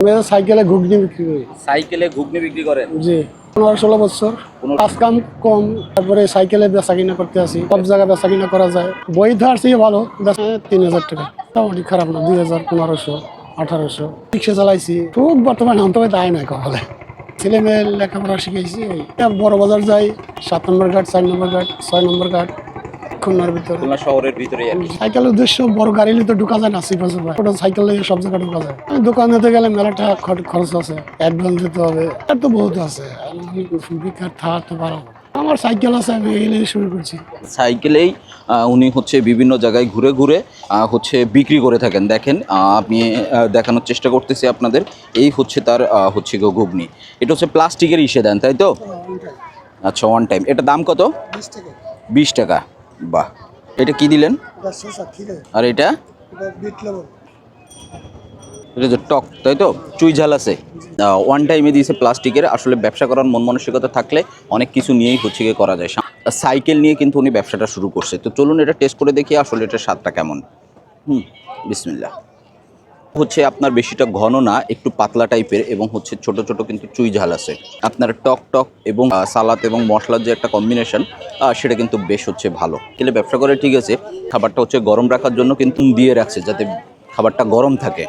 আমি সাইকেলে ঘুগনি বিক্রি করি। সাইকেলে ঘুগনি বিক্রি করেন? জি, 15-16 বছর। কাজ কাম কম, তারপরে সাইকেলে বেচা কিনা করতে আসি, সব জায়গায় বেচা কিনা করা যায়। বই ধার থেকে ভালো, 3000 টাকা, মোটামুটি খারাপ না। 2000, 1500, 1800 রিক্সা চালাইছি। খুব বর্তমানে তবে দায় নাই কপালে। ছেলে মেয়ে লেখাপড়া শিখেছি। বড় বাজার যাই, 7 নম্বর ঘাট, 4 নম্বর ঘাট, 6 নম্বর ঘাট, খুলনার ভিতরে। খুলনা শহরের ভিতরে আর কি। সাইকেলের উদ্দেশ্য বড় গাড়ি নিয়ে তো ঢুকা যায় না, সিপাশে ওটা সাইকেল নিয়ে সব জায়গায় ঢুকা যায়। দোকানেতে গেলে মেলা টাকা খরচ আছে, অ্যাডভান্স দিতে হবে, আর তো বহুত আছে। আমি বেকার থাকতে পারবো। আমার সাইকেল আছে, আমি এই নিয়ে শুরু করছি। সাইকেলেই উনি হচ্ছে বিভিন্ন জায়গায় ঘুরে ঘুরে হচ্ছে বিক্রি করে থাকেন। দেখেন আমি দেখানোর চেষ্টা করতেছি আপনাদের। এই হচ্ছে তার হচ্ছে ঘুগনি। এটা হচ্ছে প্লাস্টিকের ইসে দেন, তাই তো? আচ্ছা, ওয়ান টাইম। এটা দাম কত? 20 টাকা। বাহ, এটা কি দিলেন? আর এটা এটা যে টক, তাই তো? চুই ঝাল আছে। ওয়ান টাইমে দিয়েছে প্লাস্টিকের। আসলে ব্যবসা করার মন মানসিকতা থাকলে অনেক কিছু নিয়েই হচ্ছে গিয়ে করা যায়। সাইকেল নিয়ে কিন্তু উনি ব্যবসাটা শুরু করছে। তো চলুন এটা টেস্ট করে দেখি আসলে এটার স্বাদটা কেমন। বিসমিল্লাহ। হচ্ছে আপনার বেশিটা ঘন না, একটু পাতলা টাইপের, এবং হচ্ছে ছোট ছোট কিন্তু চুই ঝাল আছে। আপনার টক টক এবং সালাদ এবং মশলার যে একটা কম্বিনেশন, সেটা কিন্তু বেশ হচ্ছে ভালো। তাহলে ব্যবসা করে ঠিক আছে, খাবারটা হচ্ছে গরম রাখার জন্য কিন্তু দিয়ে রাখছে যাতে খাবারটা গরম থাকে।